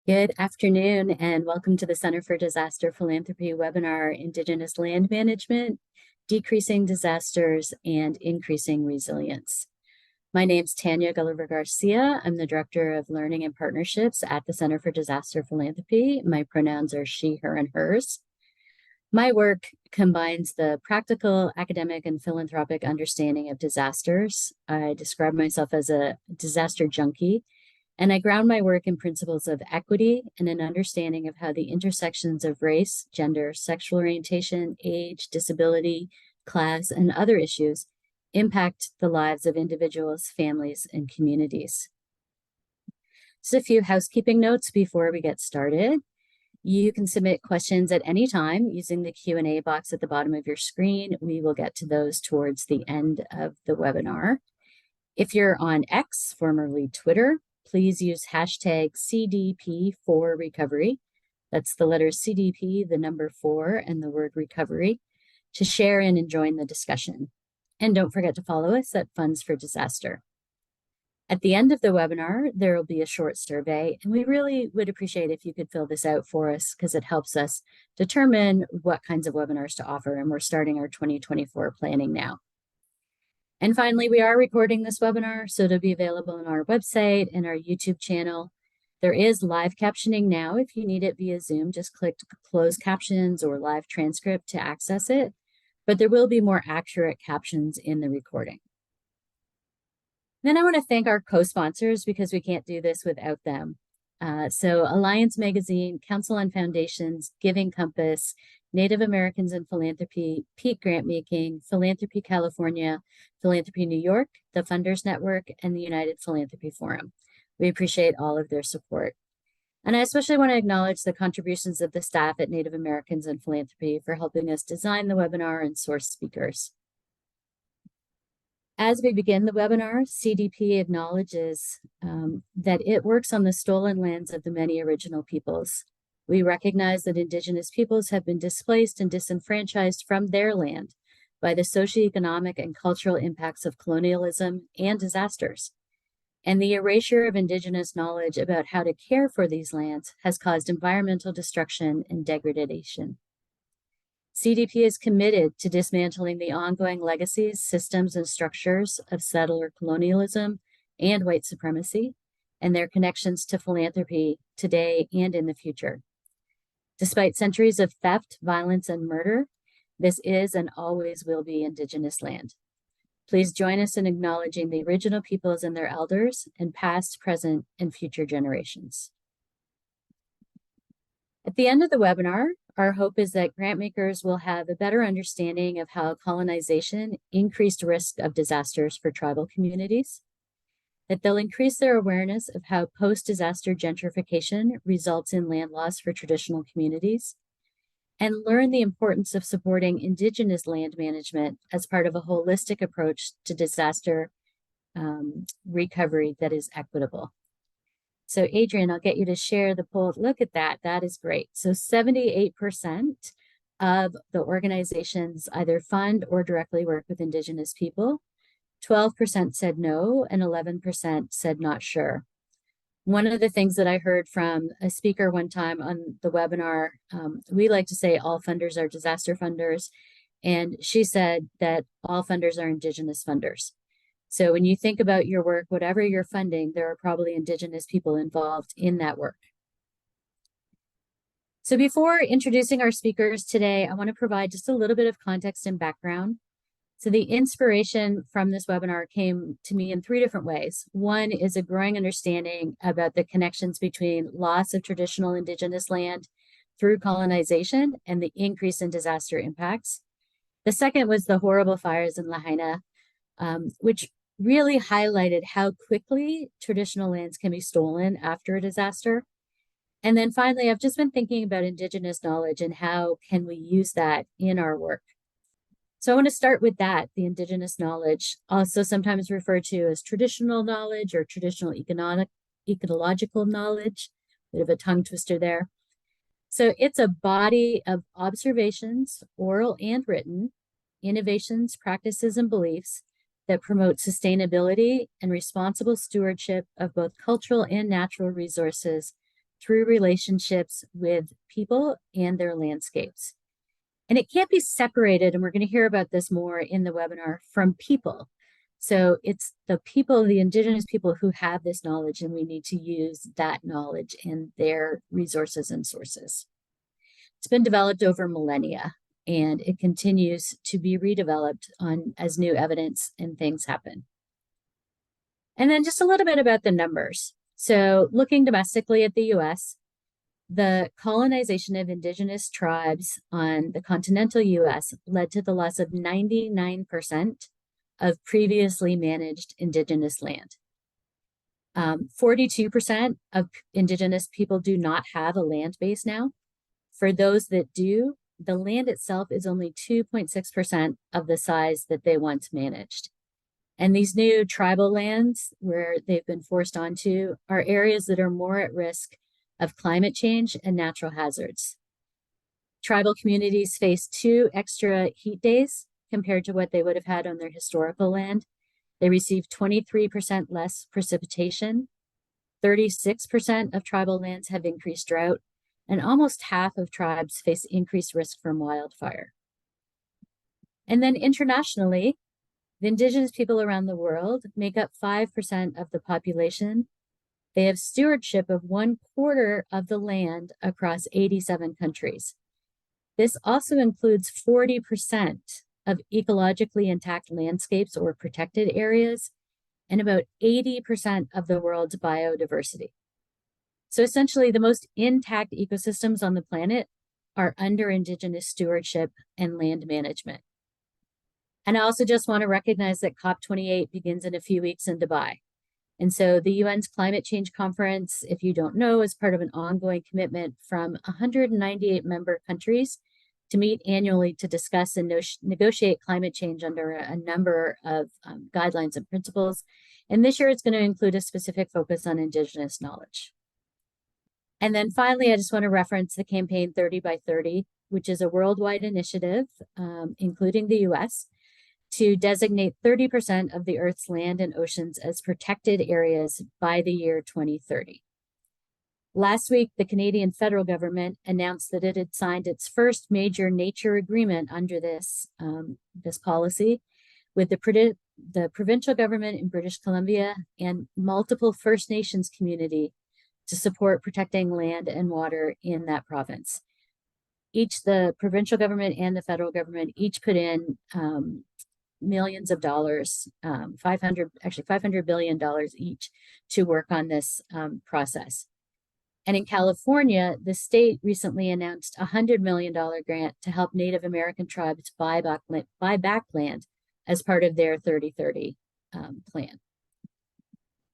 Good afternoon and welcome to the Center for Disaster Philanthropy webinar, Indigenous Land Management, Decreasing Disasters and Increasing Resilience. My name's Tanya Gulliver-Garcia. I'm the Director of Learning and Partnerships at the Center for Disaster Philanthropy. My pronouns are she, her, and hers. My work combines the practical, academic, and philanthropic understanding of disasters. I describe myself as a disaster junkie, and I ground my work in principles of equity and an understanding of how the intersections of race, gender, sexual orientation, age, disability, class, and other issues impact the lives of individuals, families, and communities. Just a few housekeeping notes before we get started. You can submit questions at any time using the Q&A box at the bottom of your screen. We will get to those towards the end of the webinar. If you're on X, formerly Twitter, please use hashtag CDP4Recovery. That's the letters CDP, the number 4, and the word recovery to share in and join the discussion. And don't forget to follow us at Funds for Disaster. At the end of the webinar, there will be a short survey, and we really would appreciate if you could fill this out for us because it helps us determine what kinds of webinars to offer, and we're starting our 2024 planning now. And finally, we are recording this webinar, so it'll be available on our website and our YouTube channel. There is live captioning now. If you need it via Zoom, just click closed captions or live transcript to access it, but there will be more accurate captions in the recording. Then I want to thank our co-sponsors because we can't do this without them. So Alliance Magazine, Council on Foundations, Giving Compass, Native Americans in Philanthropy, Peak Grantmaking, Philanthropy California, Philanthropy New York, the Funders Network, and the United Philanthropy Forum. We appreciate all of their support. And I especially want to acknowledge the contributions of the staff at Native Americans in Philanthropy for helping us design the webinar and source speakers. As we begin the webinar, CDP acknowledges that it works on the stolen lands of the many original peoples. We recognize that Indigenous peoples have been displaced and disenfranchised from their land by the socioeconomic and cultural impacts of colonialism and disasters. And the erasure of Indigenous knowledge about how to care for these lands has caused environmental destruction and degradation. CDP is committed to dismantling the ongoing legacies, systems, and structures of settler colonialism and white supremacy, and their connections to philanthropy today and in the future. Despite centuries of theft, violence, and murder, this is and always will be Indigenous land. Please join us in acknowledging the original peoples and their elders, and past, present, and future generations. At the end of the webinar, our hope is that grantmakers will have a better understanding of how colonization increased risk of disasters for tribal communities, that they'll increase their awareness of how post-disaster gentrification results in land loss for traditional communities, and learn the importance of supporting Indigenous land management as part of a holistic approach to disaster recovery that is equitable. So Adrian, I'll get you to share the poll. Look at that. That is great. So 78% of the organizations either fund or directly work with Indigenous people. 12% said no, and 11% said not sure. One of the things that I heard from a speaker one time on the webinar, we like to say all funders are disaster funders, and she said that all funders are Indigenous funders. So when you think about your work, whatever you're funding, there are probably Indigenous people involved in that work. So before introducing our speakers today, I want to provide just a little bit of context and background. So the inspiration from this webinar came to me in 3 different ways. One is a growing understanding about the connections between loss of traditional Indigenous land through colonization and the increase in disaster impacts. The second was the horrible fires in Lahaina, which really highlighted how quickly traditional lands can be stolen after a disaster. And then finally, I've just been thinking about Indigenous knowledge and how can we use that in our work. So I want to start with that, the Indigenous knowledge, also sometimes referred to as traditional knowledge or traditional ecological knowledge, bit of a tongue twister there. So it's a body of observations, oral and written, innovations, practices, and beliefs that promote sustainability and responsible stewardship of both cultural and natural resources through relationships with people and their landscapes. And it can't be separated, and we're going to hear about this more in the webinar, from people. So it's the people, the Indigenous people who have this knowledge, and we need to use that knowledge and their resources and sources. It's been developed over millennia, and it continues to be redeveloped as new evidence and things happen. And then just a little bit about the numbers. So looking domestically at the US, the colonization of Indigenous tribes on the continental US led to the loss of 99% of previously managed Indigenous land. 42% of Indigenous people do not have a land base now. For those that do, the land itself is only 2.6% of the size that they once managed. And these new tribal lands where they've been forced onto are areas that are more at risk of climate change and natural hazards. Tribal communities face 2 extra heat days compared to what they would have had on their historical land. They receive 23% less precipitation. 36% of tribal lands have increased drought, and almost half of tribes face increased risk from wildfire. And then internationally, the Indigenous people around the world make up 5% of the population. They have stewardship of 1/4 of the land across 87 countries. This also includes 40% of ecologically intact landscapes or protected areas, and about 80% of the world's biodiversity. So essentially, the most intact ecosystems on the planet are under Indigenous stewardship and land management. And I also just want to recognize that COP28 begins in a few weeks in Dubai. And so the UN's climate change conference, if you don't know, is part of an ongoing commitment from 198 member countries to meet annually to discuss and negotiate climate change under a number of guidelines and principles. And this year it's going to include a specific focus on Indigenous knowledge. And then finally, I just want to reference the campaign 30 by 30, which is a worldwide initiative, including the US, to designate 30% of the Earth's land and oceans as protected areas by the year 2030. Last week, the Canadian federal government announced that it had signed its first major nature agreement under this policy with the provincial government in British Columbia and multiple First Nations community to support protecting land and water in that province. The provincial government and the federal government each put in millions of dollars, $500 billion each, to work on this process. And in California, the state recently announced a $100 million grant to help Native American tribes buy back land as part of their 30/30 plan.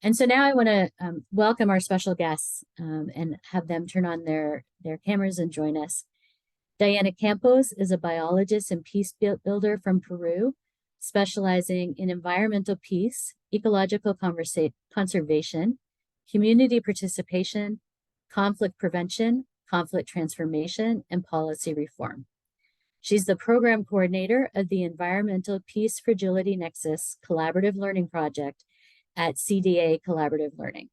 And so now I want to welcome our special guests and have them turn on their cameras and join us. Diana Campos is a biologist and peace builder from Peru, specializing in environmental peace, ecological conservation, community participation, conflict prevention, conflict transformation, and policy reform. She's the program coordinator of the Environmental Peace Fragility Nexus Collaborative Learning Project at CDA Collaborative Learning.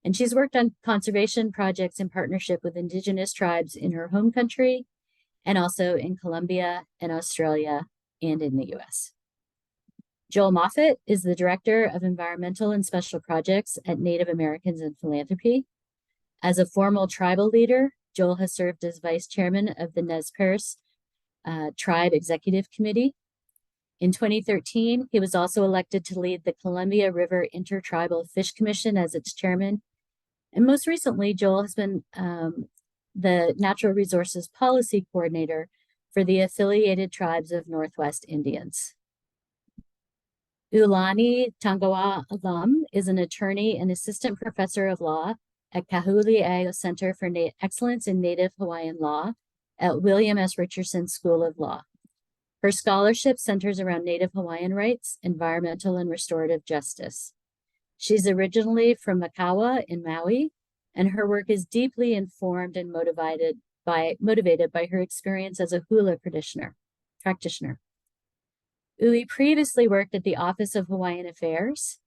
And she's worked on conservation projects in partnership with Indigenous tribes in her home country and also in Colombia and Australia and in the US. Joel Moffett is the Director of Environmental and Special Projects at Native Americans in Philanthropy. As a formal tribal leader, Joel has served as Vice Chairman of the Nez Perce Tribe Executive Committee. In 2013, he was also elected to lead the Columbia River Intertribal Fish Commission as its chairman. And most recently, Joel has been the Natural Resources Policy Coordinator for the Affiliated Tribes of Northwest Indians. Ulani Tangawa Alam is an attorney and assistant professor of law at Kahuli'ayo Center for Excellence in Native Hawaiian Law at William S. Richardson School of Law. Her scholarship centers around Native Hawaiian rights, environmental and restorative justice. She's originally from Makawa in Maui, and her work is deeply informed and motivated by her experience as a hula practitioner. Uli previously worked at the Office of Hawaiian Affairs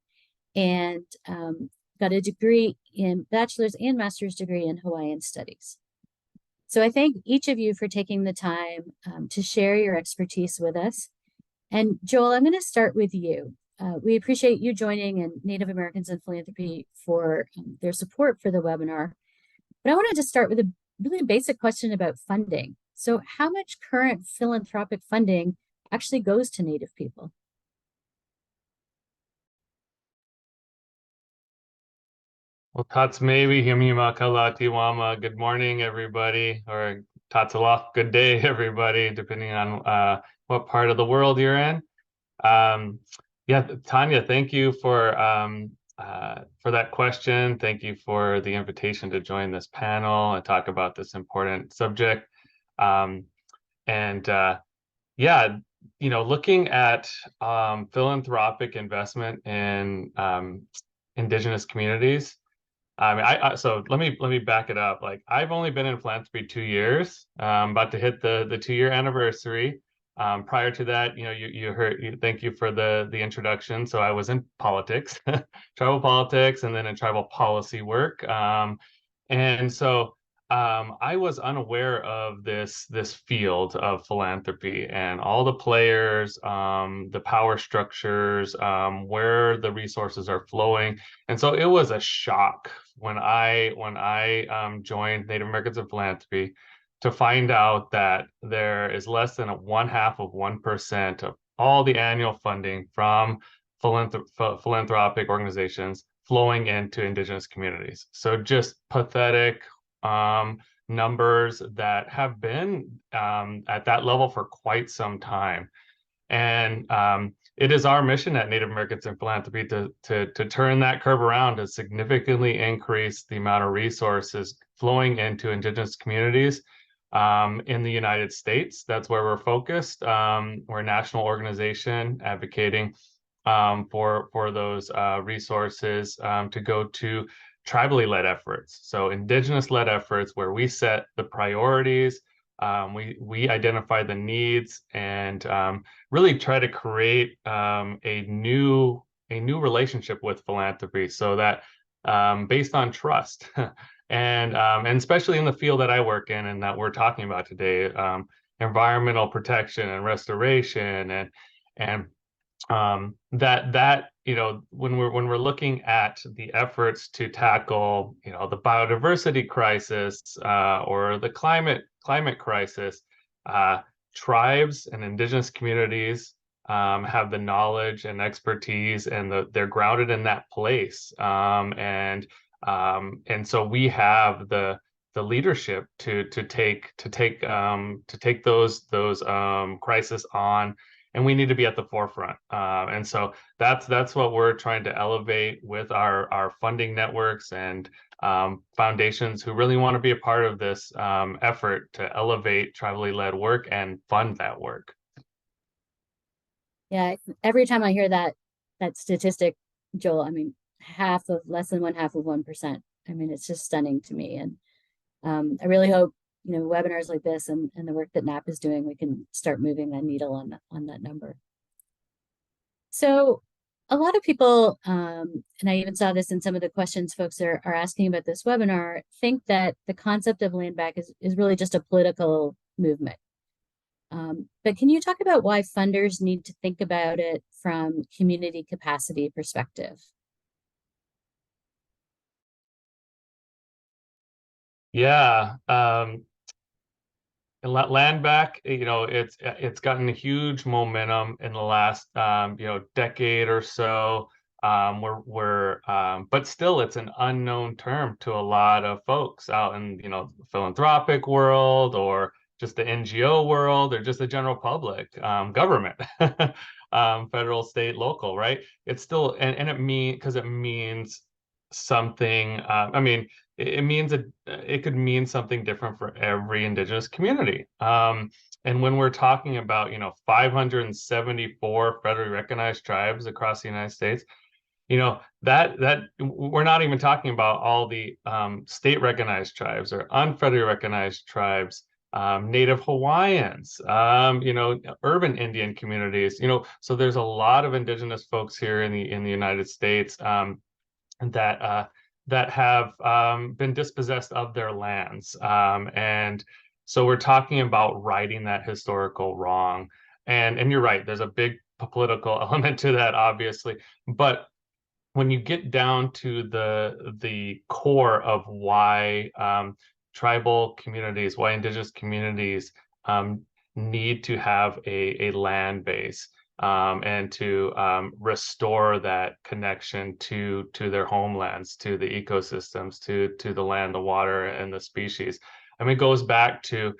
and got a degree in bachelor's and master's degree in Hawaiian studies. So I thank each of you for taking the time to share your expertise with us. And Joel, I'm going to start with you. We appreciate you joining and Native Americans in Philanthropy for their support for the webinar. But I wanted to start with a really basic question about funding. So how much current philanthropic funding actually goes to Native people? Well, Tatsmewi Himima Kalati Wama. Good morning, everybody, or Tatsalof, good day, everybody, depending on what part of the world you're in. Yeah, Tanya, thank you for that question. Thank you for the invitation to join this panel and talk about this important subject. Yeah, looking at philanthropic investment in Indigenous communities. I mean, so let me back it up. Like, I've only been in philanthropy 2 years, about to hit the 2-year anniversary. Prior to that, you heard. Thank you for the introduction. So I was in politics, tribal politics, and then in tribal policy work. And so I was unaware of this field of philanthropy and all the players, the power structures, where the resources are flowing. And so it was a shock when I joined Native Americans in Philanthropy to find out that there is less than 0.5% of all the annual funding from philanthropic organizations flowing into Indigenous communities. So just pathetic numbers that have been at that level for quite some time. And it is our mission at Native Americans in Philanthropy to turn that curve around, to significantly increase the amount of resources flowing into Indigenous communities in the United States. That's where we're focused. We're a national organization advocating for those resources to go to tribally led efforts. So Indigenous led efforts where we set the priorities, we identify the needs, and really try to create a new relationship with philanthropy, so that based on trust, and especially in the field that I work in and that we're talking about today, environmental protection and restoration, and that when we're looking at the efforts to tackle the biodiversity crisis, or the climate crisis, tribes and Indigenous communities have the knowledge and expertise, and they're grounded in that place, and so we have the leadership to take those crises on, and we need to be at the forefront. And so that's what we're trying to elevate with our funding networks and foundations who really want to be a part of this effort to elevate tribally led work and fund that work. Yeah, every time I hear that statistic, Joel, I mean, less than 1/2 of 1%. I mean, it's just stunning to me. And I really hope, webinars like this and the work that NAP is doing, we can start moving that needle on that number. So a lot of people, and I even saw this in some of the questions folks are asking about this webinar, think that the concept of landback is really just a political movement. But can you talk about why funders need to think about it from community capacity perspective? Yeah, landback, it's gotten a huge momentum in the last decade or so. But still, it's an unknown term to a lot of folks out in the philanthropic world, or just the NGO world, or just the general public, government, federal, state, local, right? It's still, and it means something. I mean, it means it could mean something different for every Indigenous community. And when we're talking about 574 federally recognized tribes across the United States, that we're not even talking about all the state recognized tribes or unfederally recognized tribes, Native Hawaiians, urban Indian communities. So there's a lot of Indigenous folks here in the United States. that have been dispossessed of their lands. And so we're talking about righting that historical wrong. And you're right, there's a big political element to that, obviously. But when you get down to the core of why tribal communities, why indigenous communities need to have a land base and to restore that connection to their homelands, to the ecosystems, to the land, the water, and the species. I mean, it goes back to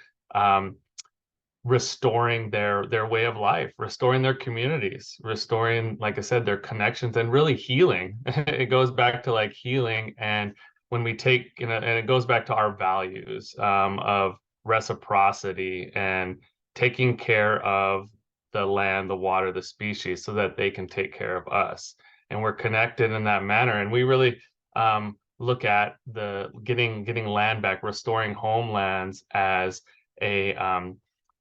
restoring their way of life, restoring their communities, restoring, like I said, their connections, and really healing. It goes back to like healing, and when we take, and it goes back to our values of reciprocity and taking care of the land, the water, the species, so that they can take care of us, and we're connected in that manner. And we really look at the getting land back, restoring homelands as a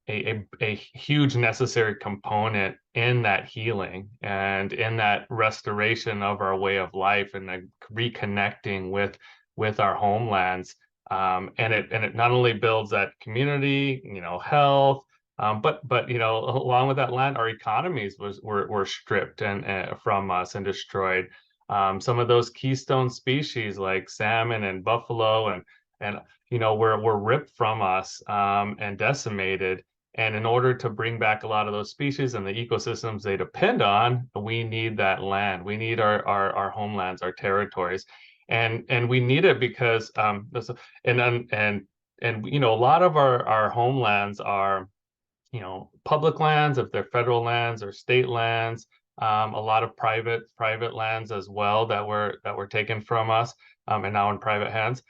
a huge necessary component in that healing and in that restoration of our way of life, and reconnecting with our homelands. And it not only builds that community, health, but along with that land, our economies were stripped and from us and destroyed. Some of those keystone species like salmon and buffalo and were ripped from us and decimated. And in order to bring back a lot of those species and the ecosystems they depend on, we need that land. We need our homelands, our territories, and we need it because a lot of our homelands are public lands, if they're federal lands or state lands, a lot of private lands as well that were taken from us and now in private hands.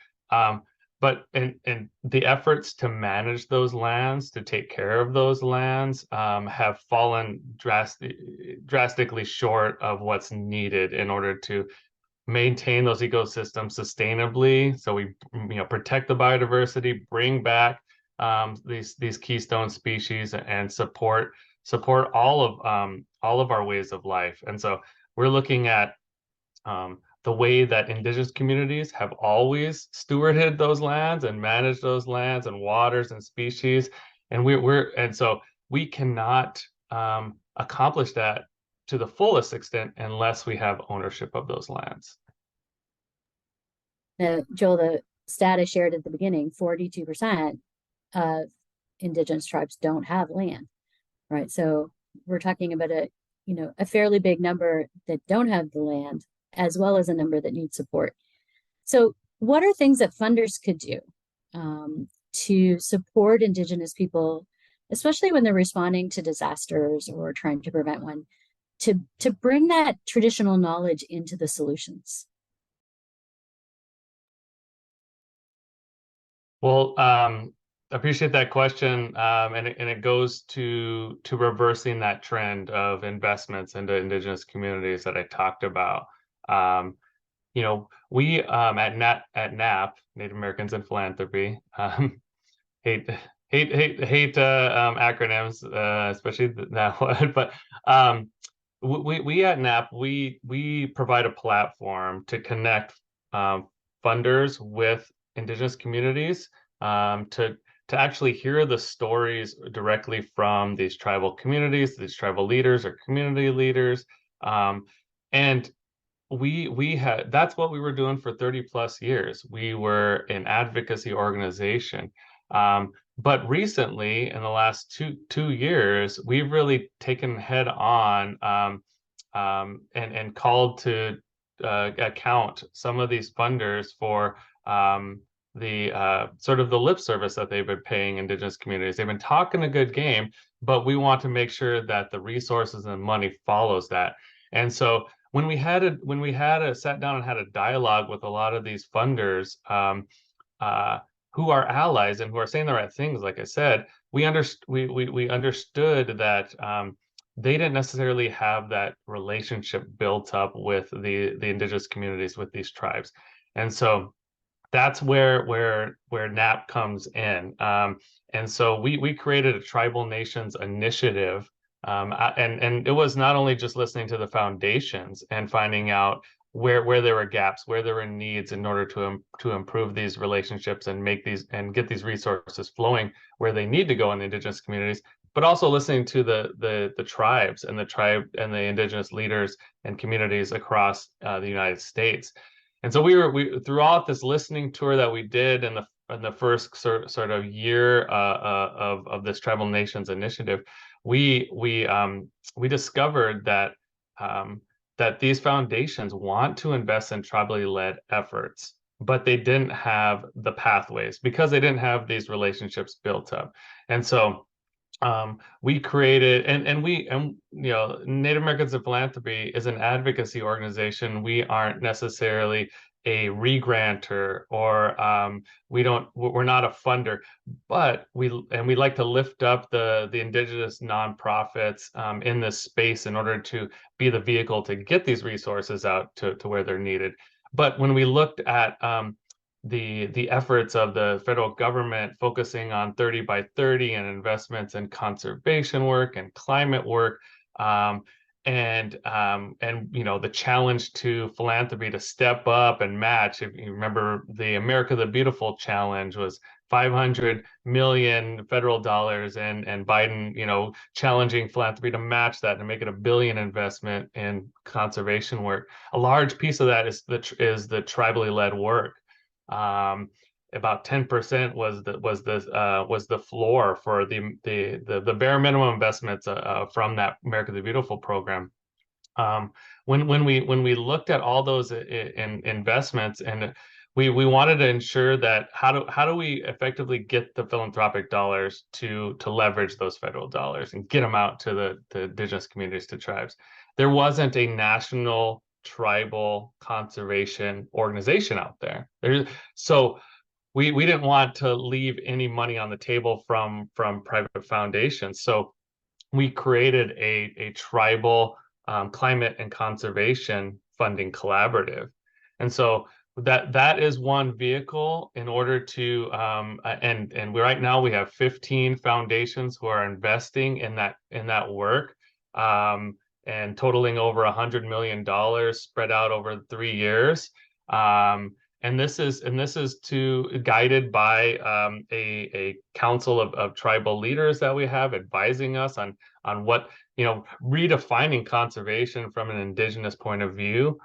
But in the efforts to manage those lands, to take care of those lands, have fallen drastically short of what's needed in order to maintain those ecosystems sustainably. So we protect the biodiversity, bring back these keystone species, and support all of our ways of life. And so we're looking at the way that indigenous communities have always stewarded those lands and managed those lands and waters and species, and so we cannot accomplish that to the fullest extent unless we have ownership of those lands. Joel, the stat I shared at the beginning, 42% of indigenous tribes don't have land, right? So we're talking about a fairly big number that don't have the land, as well as a number that need support. So what are things that funders could do to support indigenous people, especially when they're responding to disasters or trying to prevent one, to bring that traditional knowledge into the solutions? Well, appreciate that question, and it goes to reversing that trend of investments into indigenous communities that I talked about. We at NAP, Native Americans in Philanthropy, hate acronyms, especially that one. But we at NAP we provide a platform to connect funders with indigenous communities to actually hear the stories directly from these tribal communities, these tribal leaders or community leaders, and we had that's what we were doing for 30 plus years. We were an advocacy organization. But recently, in the last two years, we've really taken head on and called to account some of these funders for the sort of the lip service that they've been paying indigenous communities. They've been talking a good game, but we want to make sure that the resources and money follows that. And so when we had sat down and had a dialogue with a lot of these funders who are allies and who are saying the right things, like I said, we understood that they didn't necessarily have that relationship built up with the indigenous communities, with these tribes. And so that's where NAP comes in. And so we created a Tribal Nations initiative. And it was not only just listening to the foundations and finding out where there were gaps, where there were needs in order to improve these relationships and get these resources flowing where they need to go in Indigenous communities, but also listening to the tribes and the Indigenous leaders and communities across the United States. And so we throughout this listening tour that we did in the first sort of year of this Tribal Nations Initiative, we discovered that that these foundations want to invest in tribally led efforts, but they didn't have the pathways because they didn't have these relationships built up. And so we created and you know, Native Americans in Philanthropy is an advocacy organization. We aren't necessarily a regranter or we're not a funder, but we like to lift up the Indigenous nonprofits in this space in order to be the vehicle to get these resources out to where they're needed. But when we looked at the efforts of the federal government focusing on 30 by 30 and investments in conservation work and climate work, and you know, the challenge to philanthropy to step up and match. If you remember, the America the Beautiful challenge was 500 million federal dollars, and Biden, you know, challenging philanthropy to match that and make it $1 billion investment in conservation work. A large piece of that is the tribally led work. About 10% was the floor for the bare minimum investments from that America the Beautiful program. When we looked at all those investments, and we wanted to ensure that how do we effectively get the philanthropic dollars to leverage those federal dollars and get them out to the Indigenous communities, to tribes. There wasn't a national tribal conservation organization out there. So we didn't want to leave any money on the table from private foundations. So we created a tribal climate and conservation funding collaborative. And so that is one vehicle in order to and right now we have 15 foundations who are investing in that work, and totaling over $100 million spread out over 3 years. And this is guided by a council of tribal leaders that we have advising us on what, you know, redefining conservation from an Indigenous point of view,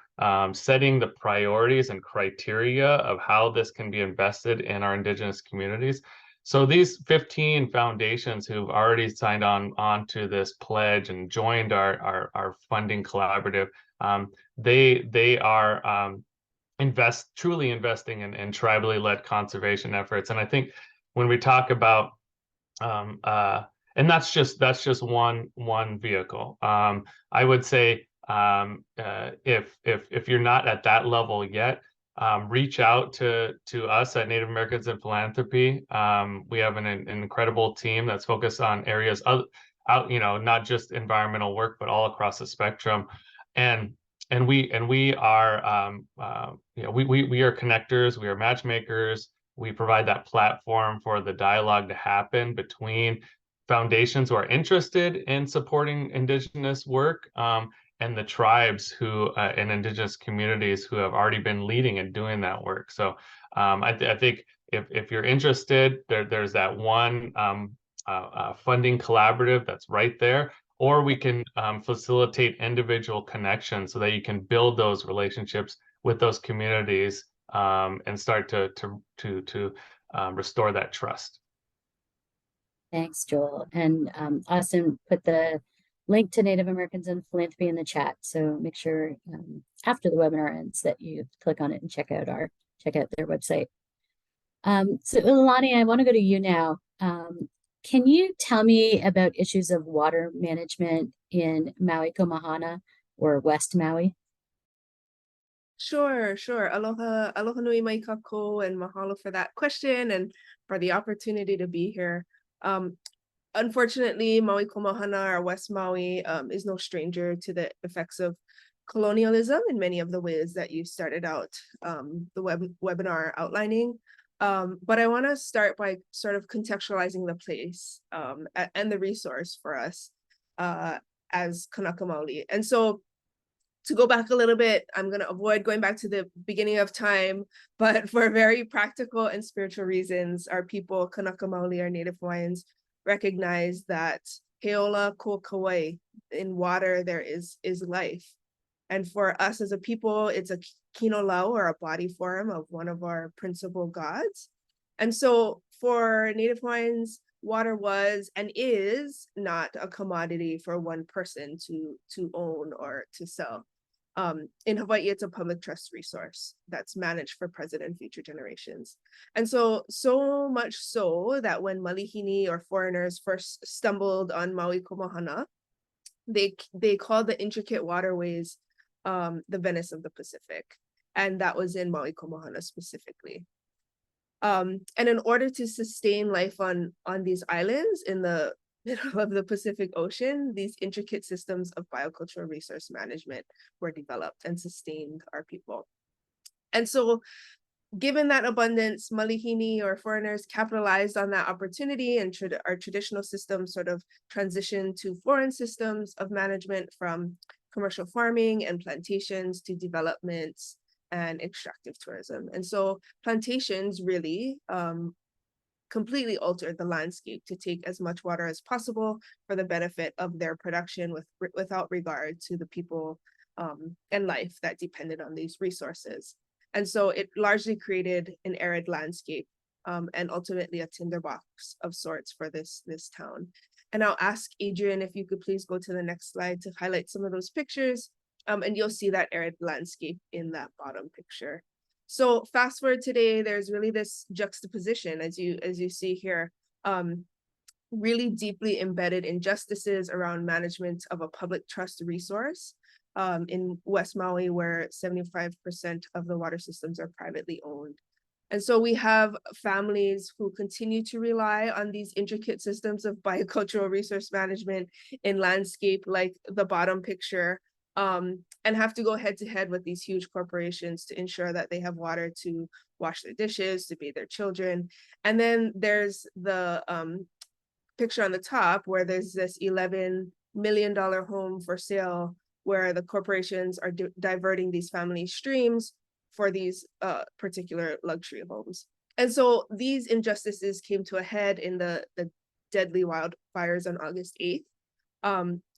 setting the priorities and criteria of how this can be invested in our Indigenous communities. So these 15 foundations who've already signed on to this pledge and joined our funding collaborative, they are truly investing in tribally led conservation efforts. And I think when we talk about and that's just one vehicle. I would say if you're not at that level yet, reach out to us at Native Americans in Philanthropy. We have an incredible team that's focused on areas out, you know, not just environmental work, but all across the spectrum. And we are you know, we are connectors, we are matchmakers. We provide that platform for the dialogue to happen between foundations who are interested in supporting Indigenous work, and the tribes who and Indigenous communities who have already been leading and doing that work. So I think if you're interested, there's that one funding collaborative that's right there, or we can facilitate individual connections so that you can build those relationships with those communities, and start to restore that trust. Thanks, Joel. And Austin put the link to Native Americans in Philanthropy in the chat. So make sure after the webinar ends that you click on it and check out their website. So Ilani, I want to go to you now. Can you tell me about issues of water management in Maui Komahana or West Maui? Sure. Aloha nui mai kako, and mahalo for that question and for the opportunity to be here. Unfortunately, Maui Komahana, or West Maui, is no stranger to the effects of colonialism in many of the ways that you started out the webinar outlining. But I want to start by sort of contextualizing the place and the resource for us as Kanaka Maoli. And so To go back a little bit, I'm going to avoid going back to the beginning of time, but for very practical and spiritual reasons, our people, Kanaka Maoli, our Native Hawaiians, recognize that Heola ko Kauai, in water there is life. And for us as a people, it's a kino lau, or a body form of one of our principal gods. And so for Native Hawaiians, water was and is not a commodity for one person to own or to sell. In Hawaii, it's a public trust resource that's managed for present and future generations. And so much so that when Malihini, or foreigners, first stumbled on Maui Komohana, they called the intricate waterways the Venice of the Pacific. And that was in Maui Komohana specifically. And in order to sustain life on these islands in the middle of the Pacific Ocean, these intricate systems of biocultural resource management were developed and sustained our people. And so given that abundance, Malihini, or foreigners, capitalized on that opportunity, and our traditional systems sort of transitioned to foreign systems of management, from commercial farming and plantations to developments and extractive tourism. And so plantations really completely altered the landscape to take as much water as possible for the benefit of their production, without regard to the people and life that depended on these resources. And so it largely created an arid landscape and ultimately a tinderbox of sorts for this town. And I'll ask Adrian if you could please go to the next slide to highlight some of those pictures. And you'll see that arid landscape in that bottom picture. So fast forward today, there's really this juxtaposition, as you see here, really deeply embedded injustices around management of a public trust resource in West Maui, where 75% of the water systems are privately owned. And so we have families who continue to rely on these intricate systems of biocultural resource management in landscape like the bottom picture, and have to go head to head with these huge corporations to ensure that they have water to wash their dishes, to bathe their children. And then there's the picture on the top where there's this $11 million home for sale, where the corporations are diverting these family streams for these particular luxury homes. And so these injustices came to a head in the deadly wildfires on August 8th.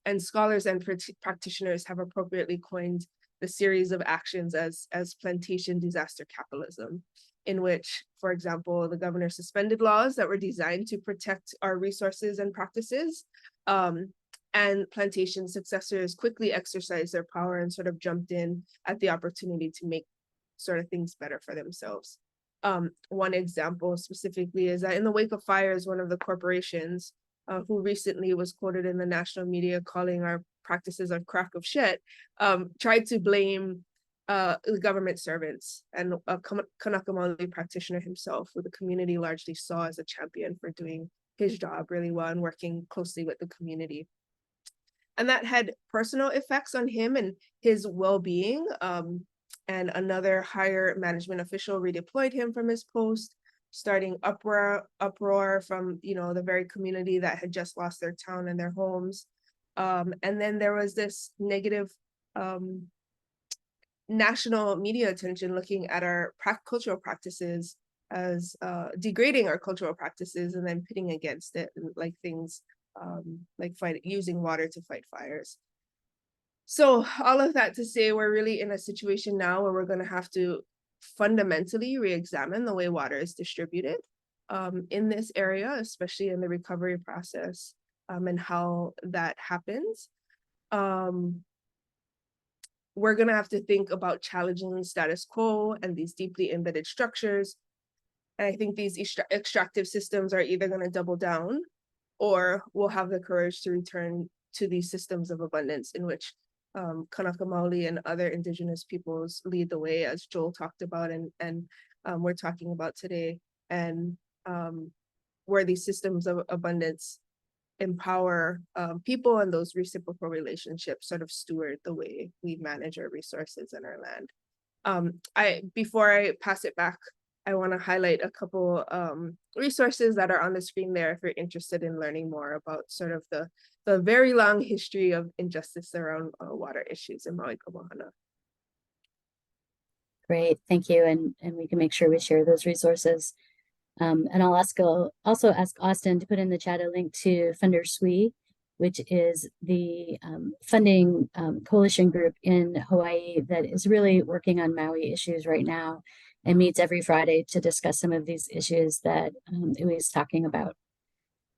And scholars and practitioners have appropriately coined the series of actions as plantation disaster capitalism, in which, for example, the governor suspended laws that were designed to protect our resources and practices, and plantation successors quickly exercised their power and sort of jumped in at the opportunity to make sort of things better for themselves. One example specifically is that in the wake of fires, one of the corporations who recently was quoted in the national media calling our practices a crock of shit, tried to blame the government servants, and a Kanaka Maoli practitioner himself, who the community largely saw as a champion for doing his job really well and working closely with the community. And that had personal effects on him and his well-being. And another higher management official redeployed him from his post, starting uproar from the very community that had just lost their town and their homes. And then there was this negative national media attention looking at our cultural practices as degrading our cultural practices, and then pitting against it, like things like using water to fight fires. So all of that to say, we're really in a situation now where we're going to have to fundamentally re-examine the way water is distributed in this area, especially in the recovery process, and how that happens. We're going to have to think about challenging the status quo and these deeply embedded structures. And I think these extractive systems are either going to double down, or we'll have the courage to return to these systems of abundance in which Kanaka Maoli and other indigenous peoples lead the way, as Joel talked about and we're talking about today, and where these systems of abundance empower people, and those reciprocal relationships sort of steward the way we manage our resources and our land. Before I pass it back, I want to highlight a couple resources that are on the screen there if you're interested in learning more about sort of the very long history of injustice around water issues in Maui Kamoana. Great, thank you. And we can make sure we share those resources. And I'll also ask Austin to put in the chat a link to Funder SWE, which is the funding coalition group in Hawaii that is really working on Maui issues right now and meets every Friday to discuss some of these issues that Ui is talking about.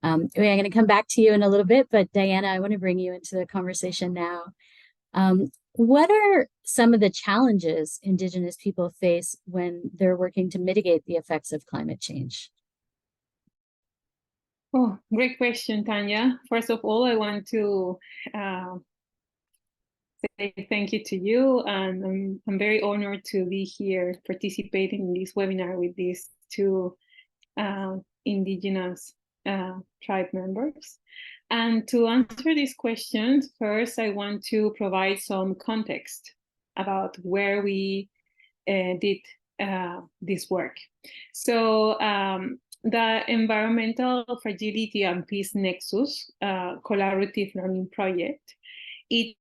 Ui, I'm going to come back to you in a little bit, but Diana, I want to bring you into the conversation now. What are some of the challenges Indigenous people face when they're working to mitigate the effects of climate change? Oh, great question, Tanya. First of all, I want to say thank you to you, and I'm very honored to be here participating in this webinar with these two Indigenous tribe members. And to answer these questions, first, I want to provide some context about where we did this work. So the Environmental Fragility and Peace Nexus collaborative learning project, it's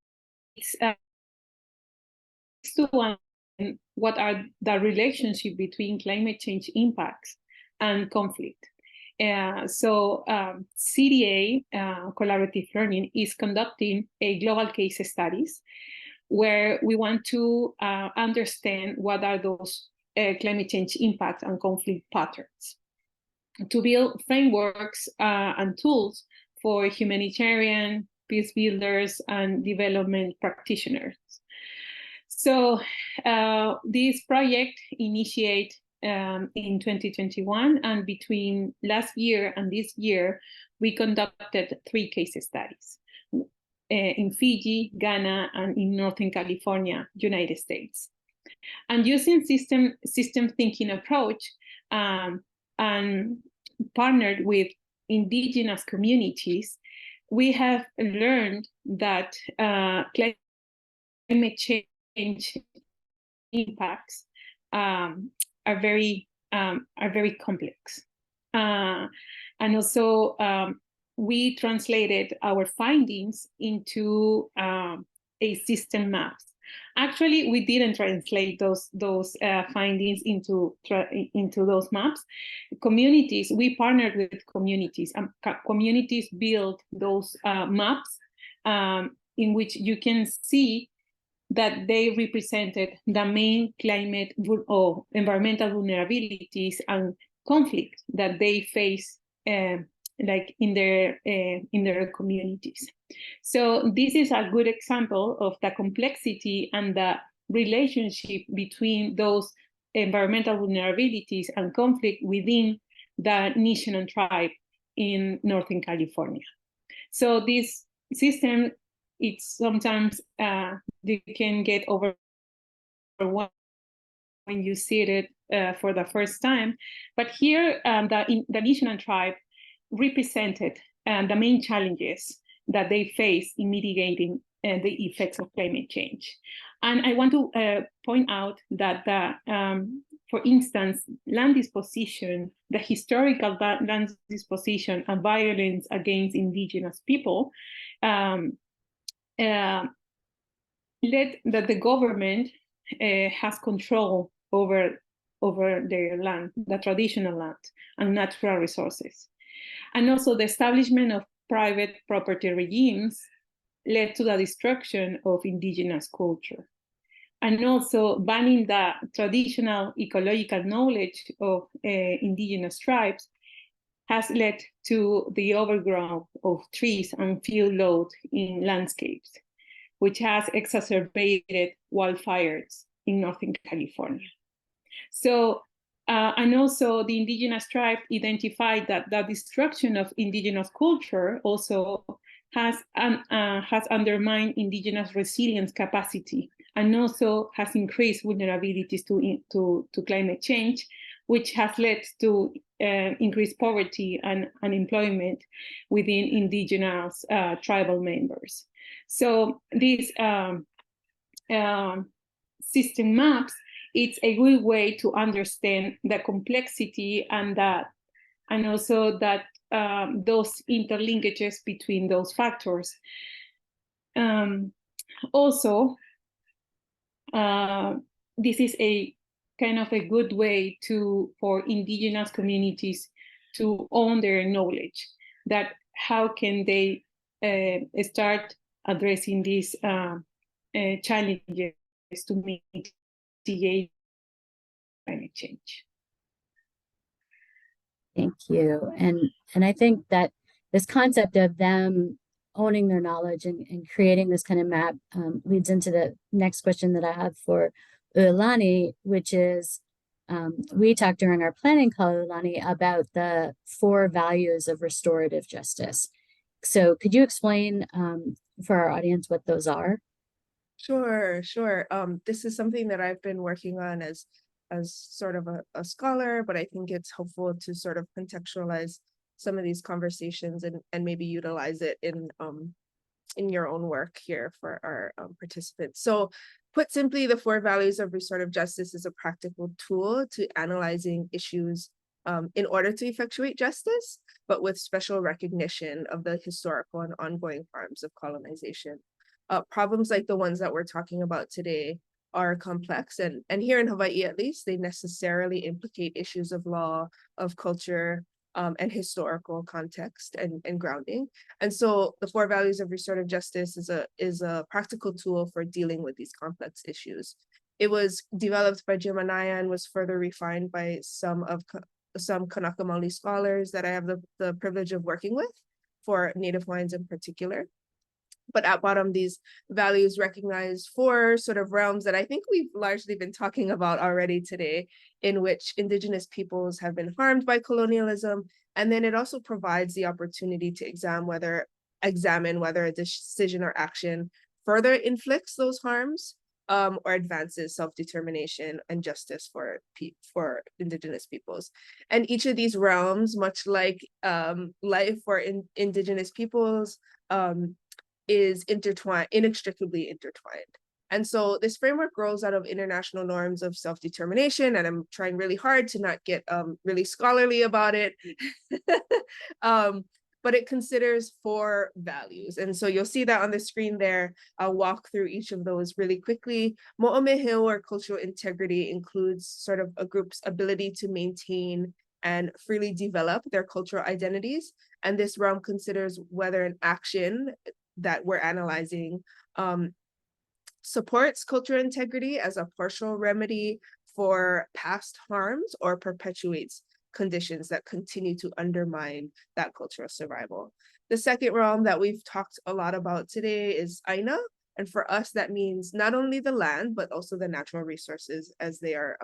to understand what are the relationship between climate change impacts and conflict. So CDA, Collaborative Learning, is conducting a global case studies where we want to understand what are those climate change impacts and conflict patterns, to build frameworks and tools for humanitarian, peace builders, and development practitioners. So this project initiated in 2021, and between last year and this year, we conducted 3 case studies in Fiji, Ghana, and in Northern California, United States. And using system thinking approach and partnered with Indigenous communities, we have learned that climate change impacts are very complex, and also we translated our findings into a system maps. Actually, we didn't translate those findings into those maps. Communities, we partnered with communities, and communities built those maps in which you can see that they represented the main climate or environmental vulnerabilities and conflict that they face, like in their communities. So this is a good example of the complexity and the relationship between those environmental vulnerabilities and conflict within the nation and tribe in Northern California. So this system, it's sometimes you can get overwhelmed when you see it for the first time. But here, the nation and tribe represented the main challenges that they face in mitigating the effects of climate change. And I want to point out that, for instance, land disposition, the historical land disposition and violence against Indigenous people led that the government has control over their land, the traditional land and natural resources. And also the establishment of private property regimes led to the destruction of Indigenous culture. And also banning the traditional ecological knowledge of Indigenous tribes has led to the overgrowth of trees and field load in landscapes, which has exacerbated wildfires in Northern California. So, and also the Indigenous tribe identified that the destruction of Indigenous culture also has undermined Indigenous resilience capacity, and also has increased vulnerabilities to climate change, which has led to increased poverty and unemployment within Indigenous tribal members. So these system maps it's a good way to understand the complexity and also that those interlinkages between those factors. Also, this is a kind of a good way for indigenous communities to own their knowledge, that how can they start addressing these challenges to mitigate climate change. Thank you. And I think that this concept of them owning their knowledge and creating this kind of map leads into the next question that I have for Ulani, which is, we talked during our planning call, Ulani, about the 4 values of restorative justice. So could you explain for our audience what those are? Sure. This is something that I've been working on as sort of a scholar, but I think it's helpful to sort of contextualize some of these conversations and maybe utilize it in your own work here for our participants. So put simply, the 4 values of restorative justice is a practical tool to analyzing issues in order to effectuate justice, but with special recognition of the historical and ongoing harms of colonization. Problems like the ones that we're talking about today are complex, and here in Hawaii at least, they necessarily implicate issues of law, of culture, and historical context and grounding. And so the 4 values of restorative justice is a practical tool for dealing with these complex issues. It was developed by Jim Anaya and was further refined by some Kanaka Maoli scholars that I have the privilege of working with, for Native Hawaiians in particular. But at bottom, these values recognize 4 sort of realms that I think we've largely been talking about already today, in which Indigenous peoples have been harmed by colonialism. And then it also provides the opportunity to examine whether a decision or action further inflicts those harms or advances self-determination and justice for Indigenous peoples. And each of these realms, much like life for Indigenous peoples, is inextricably intertwined. And so this framework grows out of international norms of self-determination, and I'm trying really hard to not get really scholarly about it. But it considers 4 values. And so you'll see that on the screen there. I'll walk through each of those really quickly. Mo'omeheu, or cultural integrity, includes sort of a group's ability to maintain and freely develop their cultural identities. And this realm considers whether an action that we're analyzing supports cultural integrity as a partial remedy for past harms or perpetuates conditions that continue to undermine that cultural survival. The second realm that we've talked a lot about today is Aina. And for us, that means not only the land, but also the natural resources as they are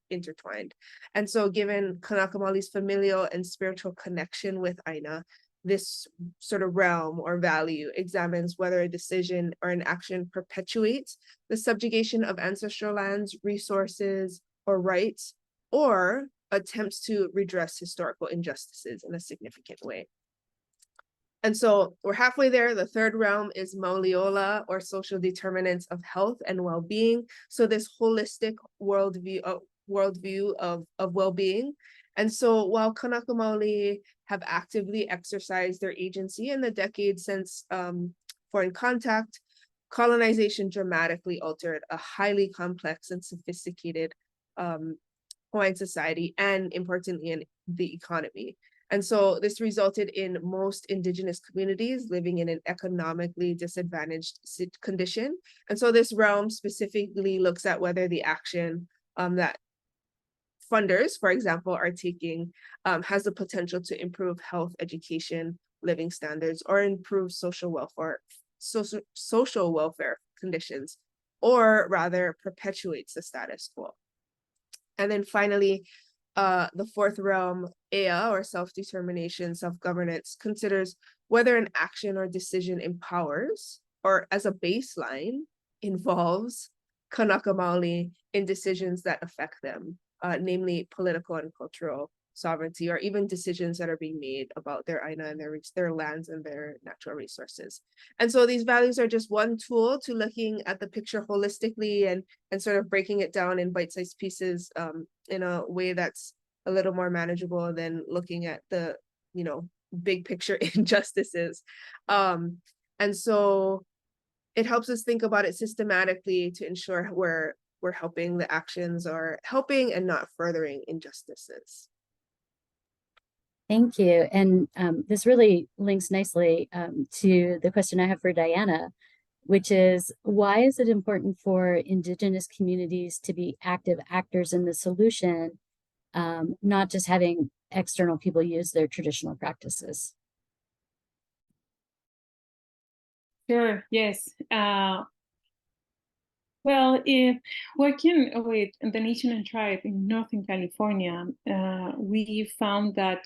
intertwined. And so given Kanaka Maoli's familial and spiritual connection with Aina, this sort of realm or value examines whether a decision or an action perpetuates the subjugation of ancestral lands, resources, or rights, or attempts to redress historical injustices in a significant way. And so we're halfway there. The third realm is Mauliola, or social determinants of health and well-being. So this holistic worldview of well-being. And so while Kanaka Maoli have actively exercised their agency in the decades since foreign contact, colonization dramatically altered a highly complex and sophisticated Hawaiian society, and importantly in the economy. And so this resulted in most Indigenous communities living in an economically disadvantaged condition. And so this realm specifically looks at whether the action that funders, for example, are taking has the potential to improve health, education, living standards, or improve social welfare conditions, or rather perpetuates the status quo. And then finally, the fourth realm, Ea, or self-determination, self-governance, considers whether an action or decision empowers, or as a baseline, involves Kanaka Maoli in decisions that affect them, namely political and cultural sovereignty, or even decisions that are being made about their aina and their lands and their natural resources. And so these values are just one tool to looking at the picture holistically and sort of breaking it down in bite-sized pieces in a way that's a little more manageable than looking at the, you know, big picture injustices. And so it helps us think about it systematically to ensure we're helping the actions or helping and not furthering injustices. Thank you. And this really links nicely to the question I have for Diana, which is, why is it important for Indigenous communities to be active actors in the solution, not just having external people use their traditional practices? Sure, yes. Well, if working with the nation and tribe in Northern California, we found that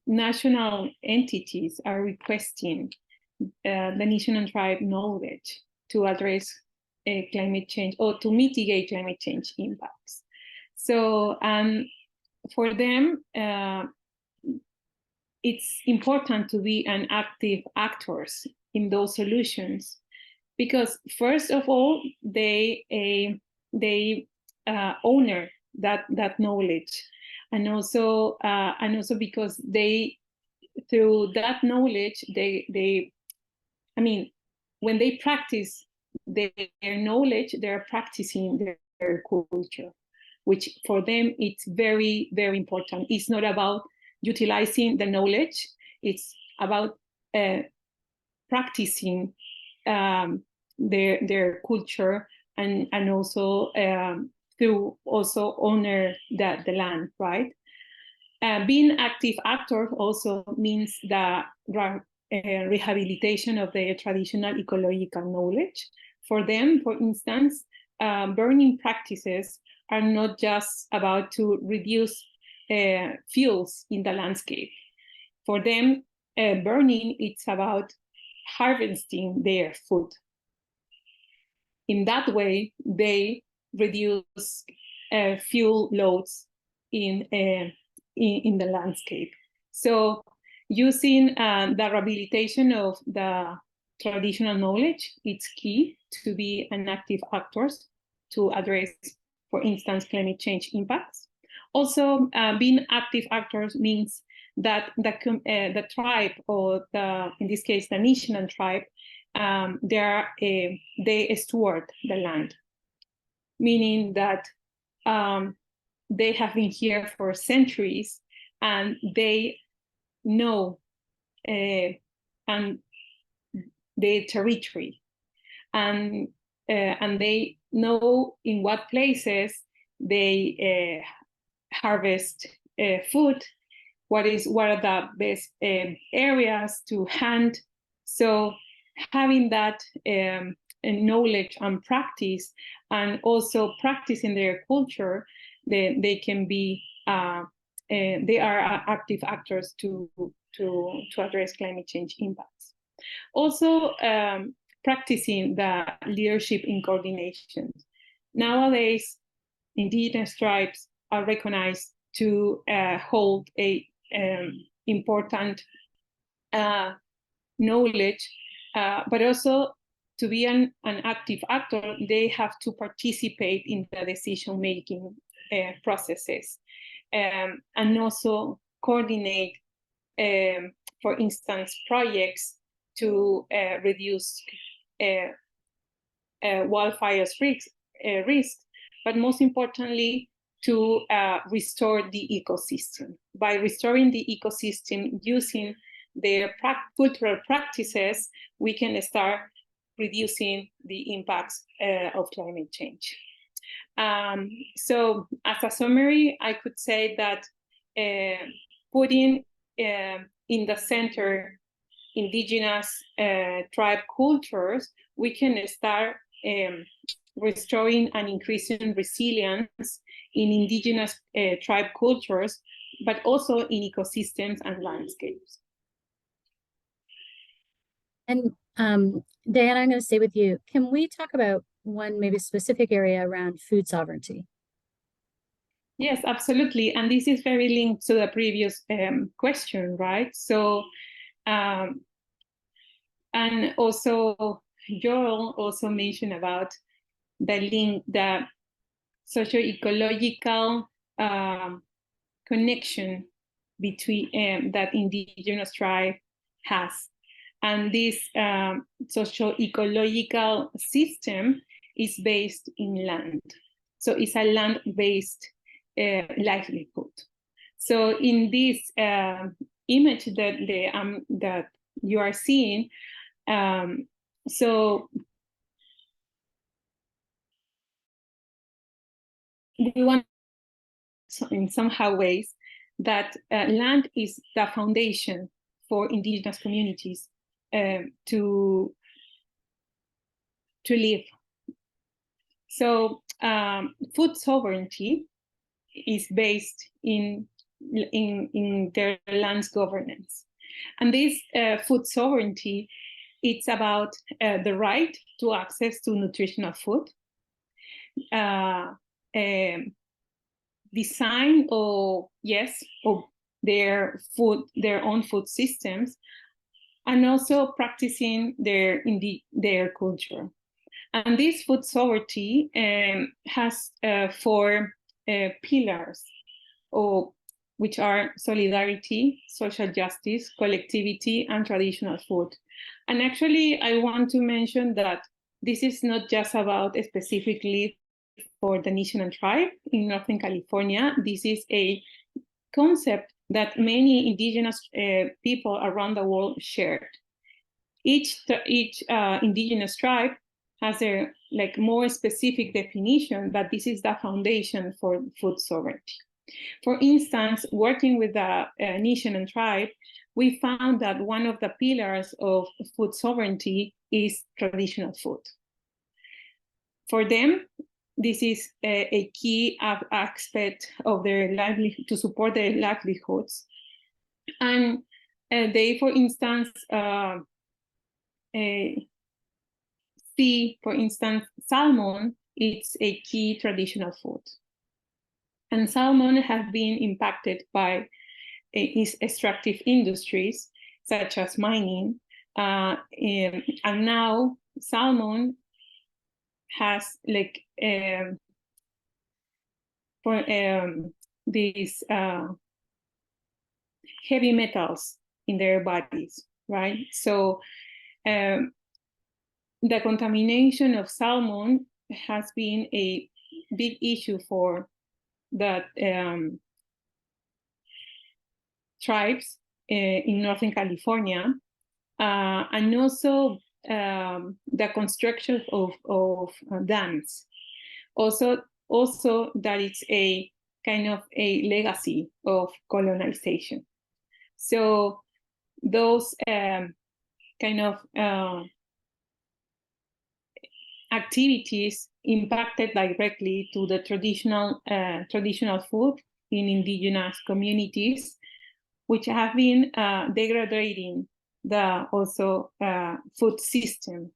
national entities are requesting the nation and tribe knowledge to address climate change or to mitigate climate change impacts. So for them, it's important to be an active actors in those solutions, because first of all, they honor that knowledge, and also because they, through that knowledge, I mean, when they practice their knowledge, they're practicing their culture, which for them it's very, very important. It's not about utilizing the knowledge, it's about practicing their culture, and also to also honor the land, right? Being active actor also means the rehabilitation of the traditional ecological knowledge. For them, for instance, burning practices are not just about to reduce fuels in the landscape. For them, burning, it's about harvesting their food. In that way, they reduce fuel loads in the landscape. So using the rehabilitation of the traditional knowledge, it's key to be an active actor to address, for instance, climate change impacts. Also, being active actors means that the tribe, or in this case, the nation and tribe, they steward the land, meaning that they have been here for centuries, and they know and their territory, and they know in what places they harvest food, what are the best areas to hunt. So having that knowledge and practice, and also practicing their culture, they can be they are active actors to address climate change impacts. Also, practicing the leadership in coordination. Nowadays, Indigenous tribes are recognized to hold a important knowledge, but also to be an active actor, they have to participate in the decision-making processes, and also coordinate, for instance, projects to reduce wildfires risk, but most importantly, to restore the ecosystem. By restoring the ecosystem using their cultural practices, we can start reducing the impacts of climate change. So as a summary, I could say that putting in the center Indigenous tribe cultures, we can start restoring and increasing resilience in Indigenous tribe cultures, but also in ecosystems and landscapes. And Diana, I'm going to stay with you. Can we talk about one maybe specific area around food sovereignty? Yes, absolutely. And this is very linked to the previous question, right? So, and also, Joel also mentioned about the link, the socio-ecological connection between that indigenous tribe has. And this socio-ecological system is based in land. So it's a land-based livelihood. So in this image that you are seeing, so we want, in somehow ways, that land is the foundation for indigenous communities to live. So food sovereignty is based in their land's governance. And this food sovereignty, it's about the right to access to nutritional food, design of their own food systems, and also practicing their culture. And this food sovereignty has 4 pillars, which are solidarity, social justice, collectivity, and traditional food. And actually, I want to mention that this is not just about specifically for the Nishanan tribe in Northern California. This is a concept that many indigenous people around the world shared. Each indigenous tribe has a more specific definition, but this is the foundation for food sovereignty. For instance, working with the Nishanan tribe, we found that one of the pillars of food sovereignty is traditional food. For them, this is a key aspect of their livelihood, to support their livelihoods. And they, for instance, see, for instance, salmon, it's a key traditional food. And salmon have been impacted by its extractive industries, such as mining. And now salmon has these heavy metals in their bodies, right? So the contamination of salmon has been a big issue for the tribes in Northern California, and also the construction of dams. Also that it's a kind of a legacy of colonization. So those kind of activities impacted directly to the traditional food in indigenous communities, which have been degrading the food system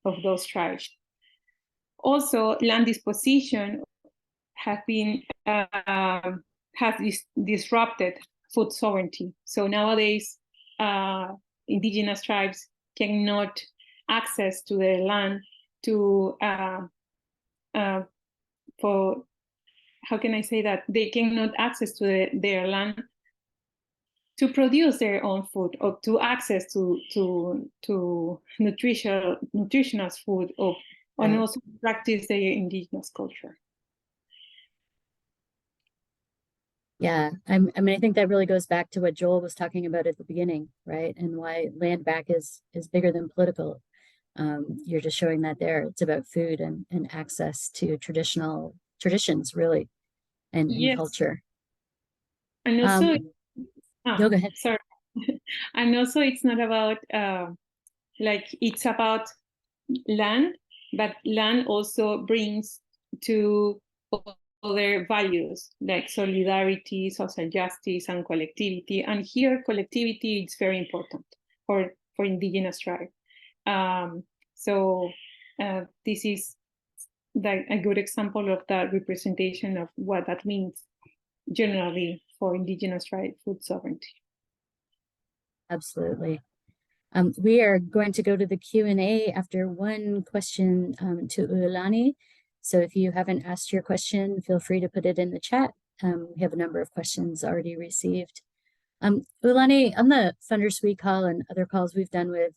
of those tribes. Also, land disposition has disrupted food sovereignty. So nowadays, indigenous tribes cannot access to their land for, how can I say that? They cannot access to their land to produce their own food, or to access to nutritional food, and also practice their indigenous culture. Yeah, I mean, I think that really goes back to what Joel was talking about at the beginning, right? And why landback is bigger than political. You're just showing that there. It's about food and access to traditions, really, and culture. And also, go ahead. Sorry. And also, it's not about it's about land, but land also brings to other values like solidarity, social justice, and collectivity. And here, collectivity is very important for indigenous tribes. So this is a good example of the representation of what that means generally for Indigenous right food sovereignty. Absolutely. We are going to go to the Q&A after one question to Ulani. So if you haven't asked your question, feel free to put it in the chat. We have a number of questions already received. Ulani, on the Funders Week call and other calls we've done with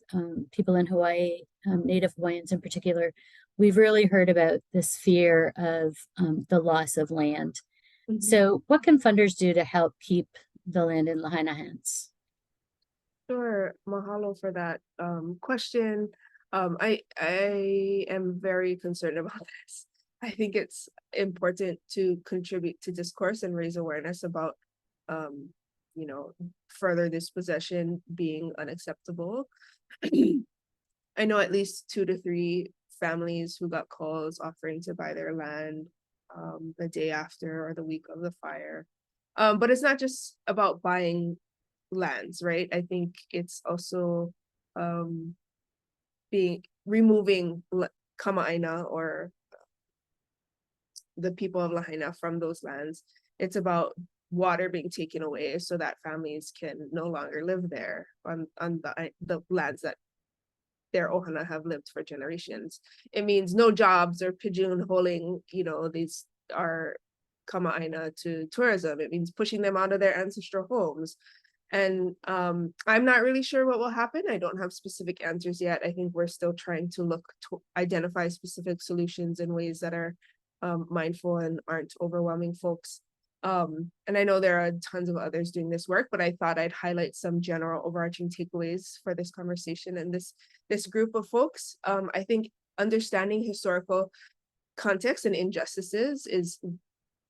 people in Hawaii, Native Hawaiians in particular, we've really heard about this fear of the loss of land. Mhm. So what can funders do to help keep the land in Lahaina hands? Sure, mahalo for that question. I am very concerned about this. I think it's important to contribute to discourse and raise awareness about, you know, further dispossession being unacceptable. I know at least 2 to 3 families who got calls offering to buy their land the day after or the week of the fire. But it's not just about buying lands, right? I think it's also removing Kama'aina or the people of Lahaina from those lands. It's about water being taken away so that families can no longer live there on the lands that their ohana have lived for generations. It means no jobs or pigeonholing, you know, these are Kama'aina to tourism. It means pushing them out of their ancestral homes. And I'm not really sure what will happen. I don't have specific answers yet. I think we're still trying to look to identify specific solutions in ways that are mindful and aren't overwhelming folks. And I know there are tons of others doing this work, but I thought I'd highlight some general overarching takeaways for this conversation and this group of folks. I think understanding historical context and injustices is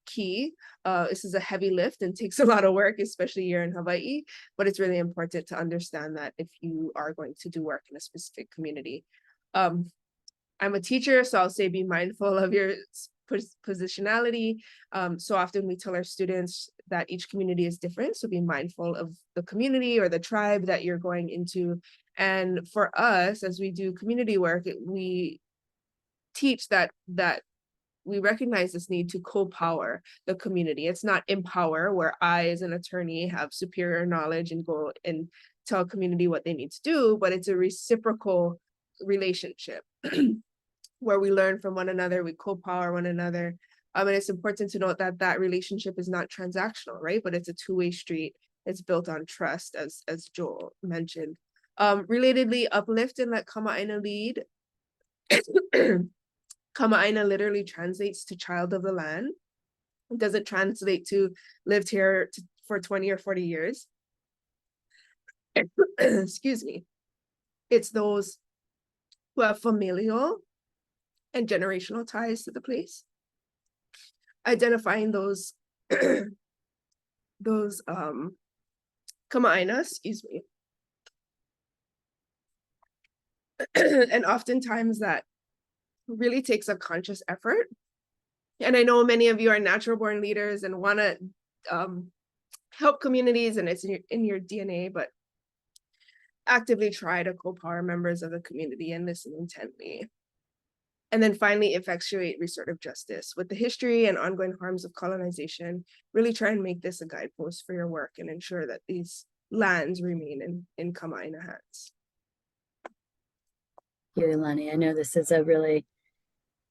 key. This is a heavy lift and takes a lot of work, especially here in Hawaii, but it's really important to understand that if you are going to do work in a specific community. I'm a teacher, so I'll say be mindful of your positionality. So often we tell our students that each community is different, so be mindful of the community or the tribe that you're going into. And for us, as we do community work, we teach that we recognize this need to co-power the community. It's not empower, where I as an attorney have superior knowledge and go and tell community what they need to do, but it's a reciprocal relationship where we learn from one another, we co-power one another. And it's important to note that that relationship is not transactional, right? But it's a two-way street. It's built on trust, as Joel mentioned. Relatedly, uplift and let Kama'aina lead. Kama'aina literally translates to child of the land. It doesn't translate to lived here for 20 or 40 years. Excuse me. It's those who have familial and generational ties to the place. Identifying those Kama'aina, excuse me. And oftentimes that really takes a conscious effort. And I know many of you are natural born leaders and want to help communities, and it's in your DNA, but actively try to co-power members of the community and listen intently. And then finally, effectuate restorative justice. With the history and ongoing harms of colonization, really try and make this a guidepost for your work and ensure that these lands remain in Kama'aina hands. Thank you, Ilani. I know this is a really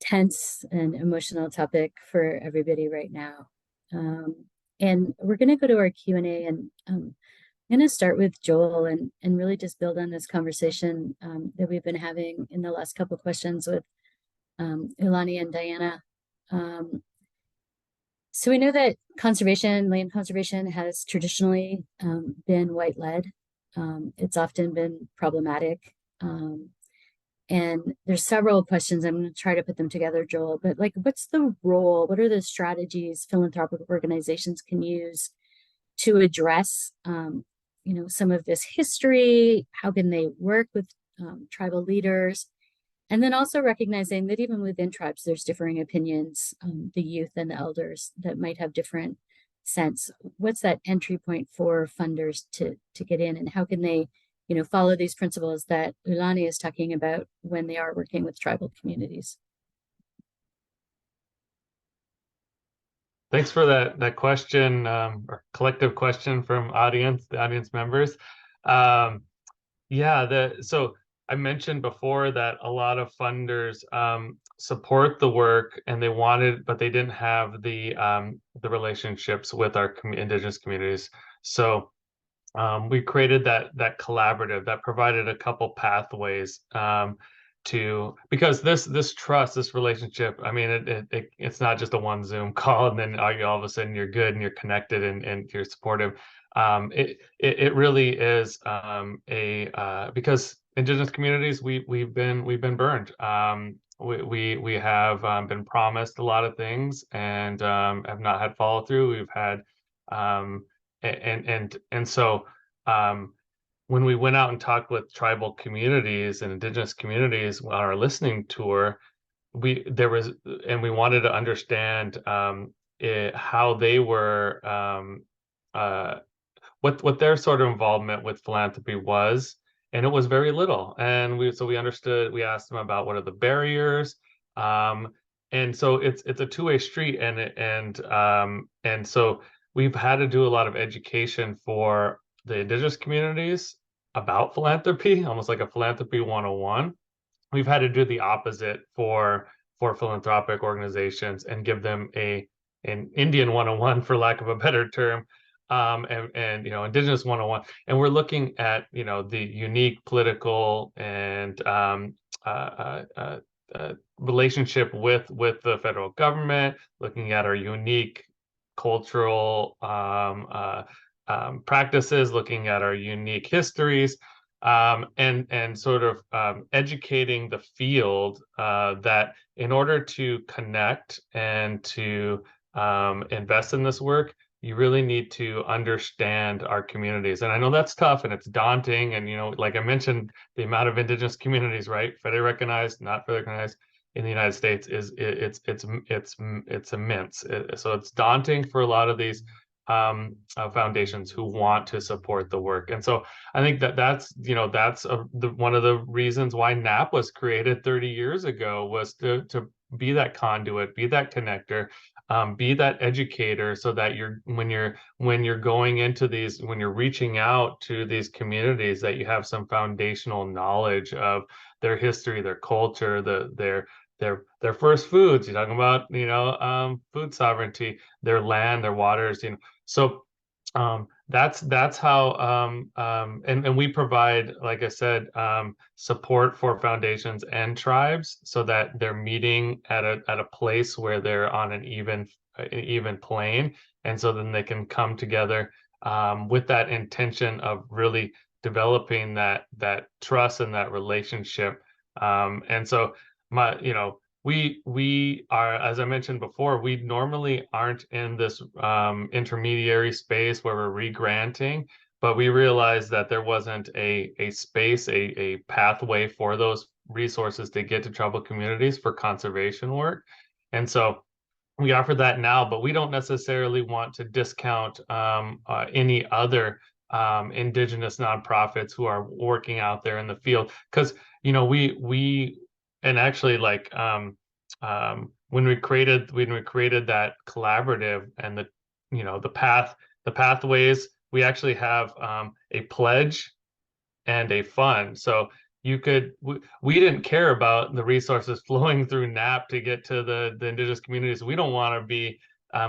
tense and emotional topic for everybody right now. And we're going to go to our Q&A, and I'm going to start with Joel and really just build on this conversation that we've been having in the last couple of questions with Ilani and Diana. So we know that land conservation has traditionally been white-led. It's often been problematic. And there's several questions. I'm going to try to put them together, Joel, but like, what's the role? What are the strategies philanthropic organizations can use to address, some of this history? How can they work with tribal leaders? And then also recognizing that even within tribes, there's differing opinions, the youth and the elders that might have different sense. What's that entry point for funders to get in, and how can they follow these principles that Ulani is talking about when they are working with tribal communities? Thanks for that question, or collective question from the audience members. Yeah, so I mentioned before that a lot of funders support the work, and they wanted, but they didn't have the relationships with our Indigenous communities. So we created that collaborative that provided a couple pathways because this trust, this relationship, I mean, it's not just a one Zoom call and then all of a sudden you're good and you're connected and you're supportive. It really is because Indigenous communities, we've been burned. We have been promised a lot of things and have not had follow through. We've had and so when we went out and talked with tribal communities and Indigenous communities on our listening tour, we wanted to understand how they were what their sort of involvement with philanthropy was, and it was very little. And we understood. We asked them about what are the barriers, and so it's a two-way street, and so we've had to do a lot of education for the Indigenous communities about philanthropy, almost like a philanthropy 101. We've had to do the opposite for philanthropic organizations and give them an Indian 101, for lack of a better term, and Indigenous 101. And we're looking at the unique political and relationship with the federal government, looking at our unique cultural practices, looking at our unique histories, and sort of educating the field that in order to connect and to invest in this work, you really need to understand our communities. And I know that's tough and it's daunting. And, like I mentioned, the amount of Indigenous communities, right, federally recognized, not federally recognized in the United States it's immense. So it's daunting for a lot of these foundations who want to support the work. And so I think that's one of the reasons why NAP was created 30 years ago, was to be that conduit, be that connector, be that educator, so that when you're going into these, when you're reaching out to these communities, that you have some foundational knowledge of their history, their culture, their first foods. You're talking about food sovereignty, their land, their waters. So that's how and we provide, like I said, support for foundations and tribes, so that they're meeting at a place where they're on an even plane, and so then they can come together with that intention of really developing that trust and that relationship. And so we are, as I mentioned before, we normally aren't in this intermediary space where we're re-granting, but we realized that there wasn't a space, a pathway for those resources to get to tribal communities for conservation work. And so we offer that now, but we don't necessarily want to discount any other Indigenous nonprofits who are working out there in the field, because we and actually, like when we created that collaborative and the pathways, we actually have a pledge and a fund. So we didn't care about the resources flowing through NAP to get to the Indigenous communities. We don't want to be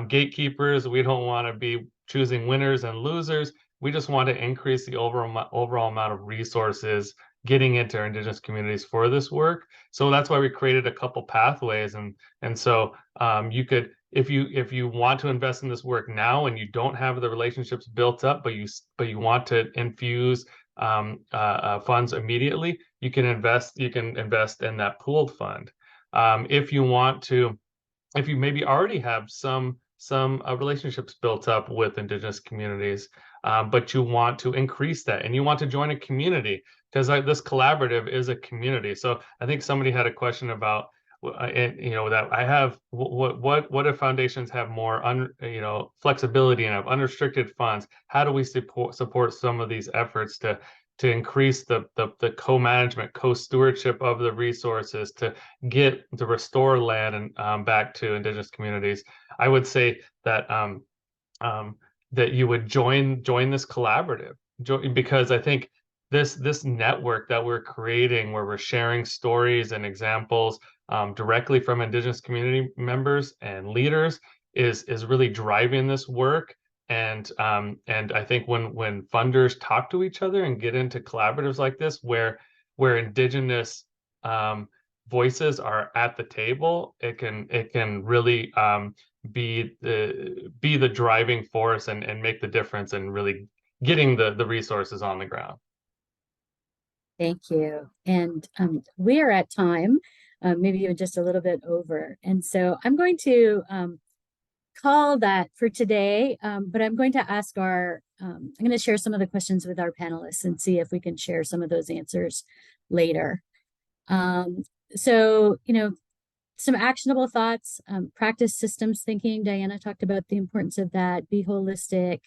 gatekeepers. We don't want to be choosing winners and losers. We just want to increase the overall amount of resources getting into our Indigenous communities for this work. So that's why we created a couple pathways. And so you could, if you want to invest in this work now and you don't have the relationships built up, but you want to infuse funds immediately, you can invest in that pooled fund. If you maybe already have some relationships built up with Indigenous communities, but you want to increase that and you want to join a community, because this collaborative is a community. So I think somebody had a question about that I have, what if foundations have more flexibility and have unrestricted funds? How do we support some of these efforts to increase the co-management, co-stewardship of the resources, to restore land and back to Indigenous communities? I would say that you would join this collaborative, because I think this network that we're creating, where we're sharing stories and examples directly from Indigenous community members and leaders, is really driving this work. And I think when funders talk to each other and get into collaboratives like this, where Indigenous voices are at the table, it can really be the driving force and make the difference in really getting the resources on the ground. Thank you. And we are at time, maybe even just a little bit over. And so I'm going to call that for today, but I'm going to ask I'm going to share some of the questions with our panelists and see if we can share some of those answers later. So, some actionable thoughts, practice systems thinking. Diana talked about the importance of that. Be holistic.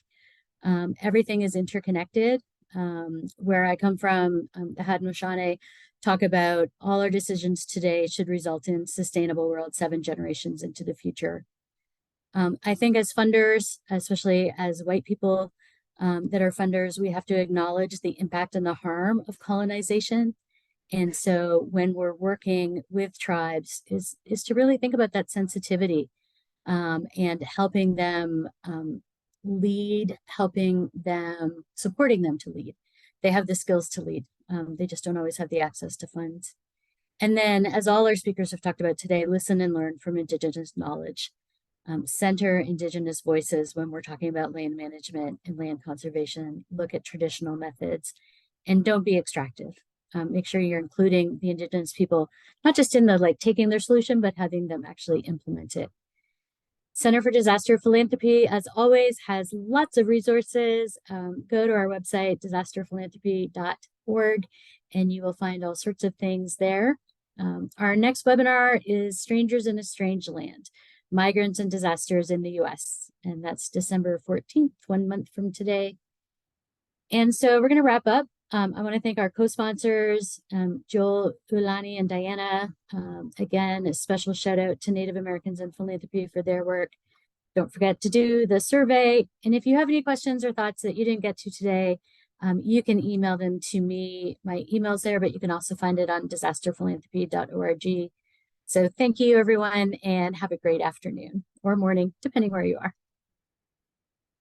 Everything is interconnected. Where I come from, the Haudenosaunee talk about all our decisions today should result in sustainable world 7 generations into the future. I think as funders, especially as white people that are funders, we have to acknowledge the impact and the harm of colonization. And so when we're working with tribes is to really think about that sensitivity and helping them lead, supporting them to lead. They have the skills to lead. They just don't always have the access to funds. And then, as all our speakers have talked about today, listen and learn from Indigenous knowledge. Center Indigenous voices when we're talking about land management and land conservation. Look at traditional methods and don't be extractive. Make sure you're including the Indigenous people, not just in the taking their solution, but having them actually implement it. Center for Disaster Philanthropy, as always, has lots of resources. Go to our website, disasterphilanthropy.org, and you will find all sorts of things there. Our next webinar is Strangers in a Strange Land, Migrants and Disasters in the U.S., and that's December 14th, 1 month from today. And so we're going to wrap up. I want to thank our co-sponsors, Joel, Ulani, and Diana. Again, a special shout out to Native Americans in Philanthropy for their work. Don't forget to do the survey. And if you have any questions or thoughts that you didn't get to today, you can email them to me. My email's there, but you can also find it on disasterphilanthropy.org. So thank you, everyone, and have a great afternoon or morning, depending where you are.